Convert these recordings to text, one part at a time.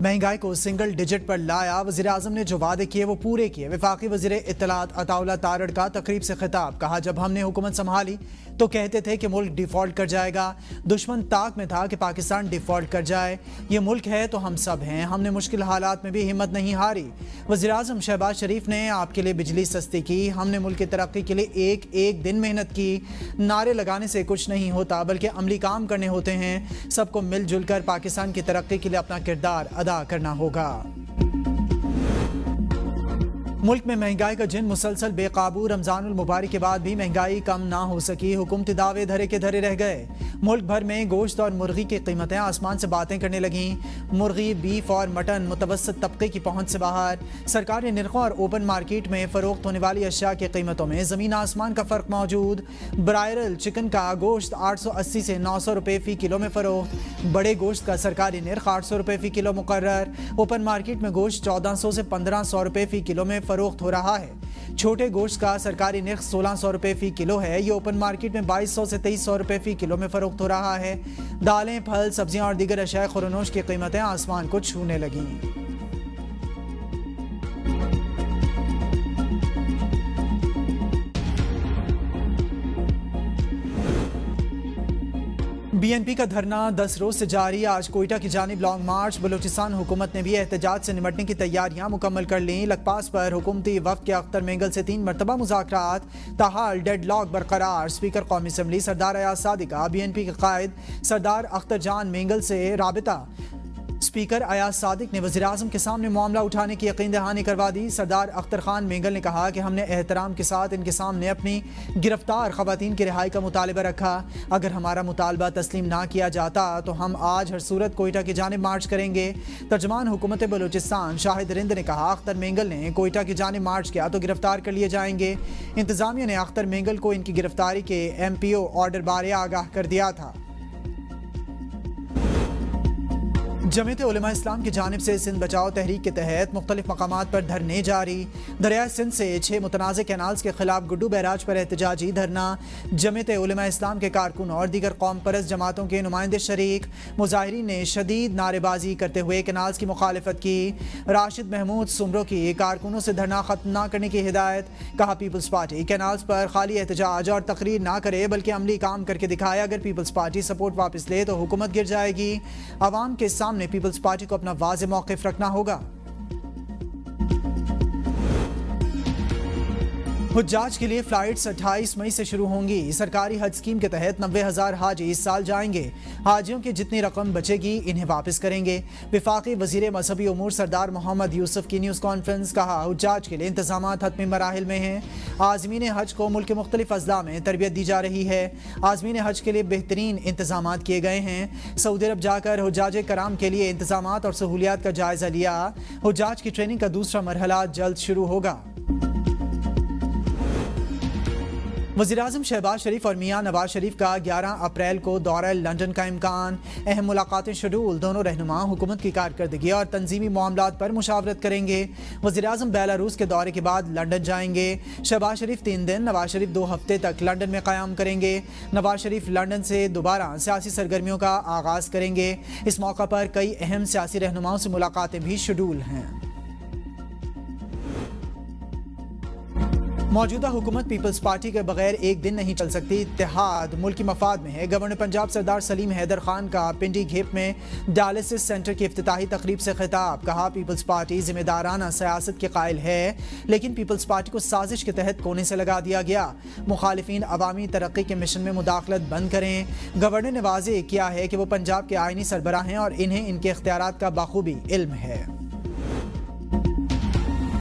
महंगाई को single digit पर लाया, वज़ीर आज़म ने जो वादे किए वो पूरे किए। वफाकी वज़ीर इत्तलात अताउल्लाह तारड़ का तकरीब से खिताब, कहा जब हमने हुकूमत संभाली तो कहते थे कि मुल्क डिफ़ॉल्ट कर जाएगा, दुश्मन ताक में था कि पाकिस्तान डिफ़ॉल्ट कर जाए। ये मुल्क है तो हम सब हैं, हमने मुश्किल हालात में भी हिम्मत नहीं हारी। वज़ीर आज़म शहबाज शरीफ ने आपके लिए बिजली सस्ती की, हमने मुल्क की तरक्की के लिए एक एक दिन मेहनत की। नारे लगाने से कुछ नहीं होता बल्कि अमली काम करने होते हैं। सबको मिलजुल कर पाकिस्तान की तरक्की के लिए अपना किरदार अदा करना होगा। मुल्क में महंगाई का जिन मुसलसल बेकाबू, रमजानुल मुबारक के बाद भी महंगाई कम ना हो सकी। हुकूमती दावे धरे के धरे रह गए। मुल्क भर में गोश्त और मुर्गी की कीमतें आसमान से बातें करने लगीं। मुर्गी, बीफ और मटन मुतवस्सित तबके की पहुंच से बाहर। सरकारी निर्खों और ओपन मार्केट में फरोख्त होने वाली अशिया की कीमतों में ज़मीन आसमान का फ़र्क मौजूद। ब्रायरल चिकन का गोश्त 880 से 900 रुपये फ़ी किलो में फ़रोख्त। बड़े गोश्त का सरकारी निर्ख 800 रुपये फ़ी किलो मुकर्रर। ओपन मार्केट में गोश्त 1400 से 1500 रुपये फ़ी किलो में फ़रोख्त हो रहा है। छोटे गोश्त का सरकारी निर्ख 1600 रुपये फ़ी किलो है। ये ओपन मार्केट में 2200 से 2300 रुपये फ़ी किलो में फ़रोख्त हो रहा है। दालें, फल, सब्जियां और दीगर अशिया खुरनोश की कीमतें आसमान को छूने लगीं। BNP का धरना 10 रोज से जारी। आज कोयटा की जानिब लॉन्ग मार्च। बलूचिस्तान हुकूमत ने भी एहतजाज से निपटने की तैयारियां मुकम्मल कर लीं। लखपास पर हुकूमती वफ्द के अख्तर मेंगल से 3 मरतबा मुज़ाकरात, ताहाल डेडलॉक बरकरार। स्पीकर कौमी असम्बली सरदार अयाज सादिक का BNP के कायद सरदार अख्तर जान मेंगल से राबिता। स्पीकर अयाज सादिक ने वज़ीर आज़म के सामने मामला उठाने की यकीन दहानी करवा दी। सरदार अख्तर खान मेंगल ने कहा कि हमने एहतराम के साथ इनके सामने अपनी गिरफ्तार ख़वातीन की रिहाई का मुतालबा रखा। अगर हमारा मुतालबा तस्लीम ना किया जाता तो हम आज हर सूरत कोयटा की जानिब मार्च करेंगे। तर्जमान हुकूमत बलूचिस्तान शाहिद रिंद ने कहा अख्तर मेंगल ने कोयटा की जानिब मार्च किया तो गिरफ्तार कर लिए जाएंगे। इंतज़ामिया ने अख्तर मेंगल को इनकी गिरफ्तारी के MPO ऑर्डर बारे आगाह कर दिया था। जमीयत उलमा इस्लाम की जानिब से सिंध बचाओ तहरीक के तहत मुख्तलिफ मकामात पर धरने जारी। दरिया सिंध से 6 मुतनाज़ कैनाल्स के खिलाफ गुड्डू बैराज पर एहतजाजी धरना। जमीयत उलमा इस्लाम के कारकुन और दीगर कौम परस्त जमातों के नुमाइंदे शरीक। मुजाहिरीन ने शदीद नारेबाजी करते हुए कैनाल्स की मुखालफत की। राशिद महमूद सुमरो की कारकुनों से धरना खत्म न करने की हिदायत। कहा पीपल्स पार्टी कैनाल्स पर खाली एहतजाज और तकरीर ना करे बल्कि अमली काम करके दिखाए। अगर पीपल्स पार्टी सपोर्ट वापस ले तो हुकूमत गिर जाएगी। आवाम के सामने पीपल्स पार्टी को अपना वाज़ेह मौक़िफ़ रखना होगा। हुज्जाज के लिए फ्लाइट्स 28 मई से शुरू होंगी। सरकारी हज स्कीम के तहत 90,000 हाजी इस साल जाएंगे। हाजियों की जितनी रकम बचेगी इन्हें वापस करेंगे। वफाकी वज़ीर मजहबी उमूर सरदार मोहम्मद यूसुफ की न्यूज़ कॉन्फ्रेंस। कहा हुज्जाज के लिए इंतज़ामात हतमी मराहिल में हैं। आज़मीन हज को मुल्क के मुख्तलिफ अज़ला में तरबियत दी जा रही है। आज़मीन हज के लिए बेहतरीन इंतज़ामात किए गए हैं। सऊदी अरब जाकर हुज्जाज कराम के लिए इंतज़ामात और सहूलियात का जायज़ा लिया। हुज्जाज की ट्रेनिंग का दूसरा मरहला जल्द शुरू होगा। वज़ीर आज़म शहबाज शरीफ और मियां नवाज शरीफ का 11 अप्रैल को दौरा लंदन का इम्कान। अहम मुलाकातें शेड्यूल। दोनों रहनुमा हुकूमत की कारकर्दगी और तंजीमी मामलात पर मुशावरत करेंगे। वज़ीर आज़म बेलारूस के दौरे के बाद लंदन जाएंगे। शहबाज शरीफ 3 दिन, नवाज शरीफ 2 हफ्ते तक लंदन में क़याम करेंगे। नवाज शरीफ लंदन से दोबारा सियासी सरगर्मियों का आगाज़ करेंगे। इस मौका पर कई अहम सियासी रहनुमाओं से मुलाकातें भी शेड्यूल हैं। मौजूदा हुकूमत पीपल्स पार्टी के बगैर एक दिन नहीं चल सकती। इत्तेहाद मुल्की मफाद में है। गवर्नर पंजाब सरदार सलीम हैदर खान का पिंडी घेप में डायलिसिस सेंटर की इफ्तिताही तकरीब से खिताब। कहा पीपल्स पार्टी जिम्मेदाराना सियासत के कायल है लेकिन पीपल्स पार्टी को साजिश के तहत कोने से लगा दिया गया। मुखालिफिन अवामी तरक्की के मिशन में मुदाखलत बंद करें। गवर्नर ने वाज़ेह किया है कि वो पंजाब के आइनी सरबराह हैं और इन्हें इनके इख्तियारात का बाखूबी इल्म है।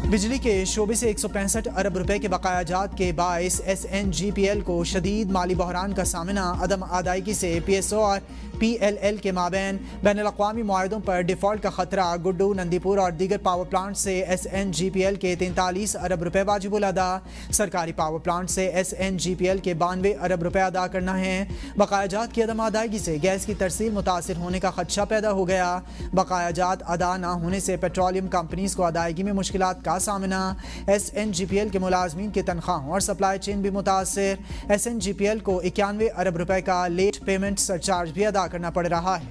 बिजली के शोबे से 165 अरब रुपए के बकायाजात के बाइस SNGPL को शदीद माली बहरान का सामना। अदम अदायगी से PSO और PLL के माबैन बैनुल-अक़वामी मुआहदों पर डिफ़ॉल्ट का खतरा। गुड्डू, नंदीपुर और दीगर पावर प्लांट से SNGPL के 43 अरब रुपए वाजिबुल अदा। सरकारी पावर प्लांट से SNGPL के 92 अरब रुपए अदा करना है। बकायाजात की अदम अदायगी से गैस की तरसील मुतासिर होने का खदशा पैदा हो गया। बकायाजात अदा न होने से पेट्रोलियम कंपनीज को अदायगी में मुश्किलात का सामना। SNGPL के मुलाजमीन की तनख्वाहों और सप्लाई चेन भी मुतासिर। SNGPL को 91 अरब रुपए का लेट पेमेंट सरचार्ज भी अदा करना पड़ रहा है।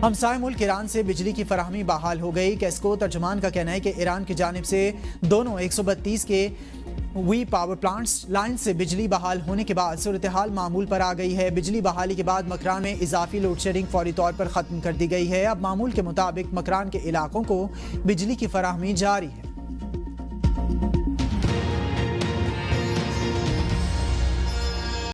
हमसाय मुल्क ईरान से बिजली की फराहमी बहाल हो गई। कैस्को तर्जुमान का कहना है कि ईरान की जानिब से दोनों 132 के वी पावर प्लांट्स लाइन से बिजली बहाल होने के बाद सूरत हाल मामूल पर आ गई है। बिजली बहाली के बाद मकरान में इजाफी लोड शेडिंग फौरी तौर पर ख़त्म कर दी गई है। अब मामूल के मुताबिक मकरान के इलाकों को बिजली की फराहमी जारी है।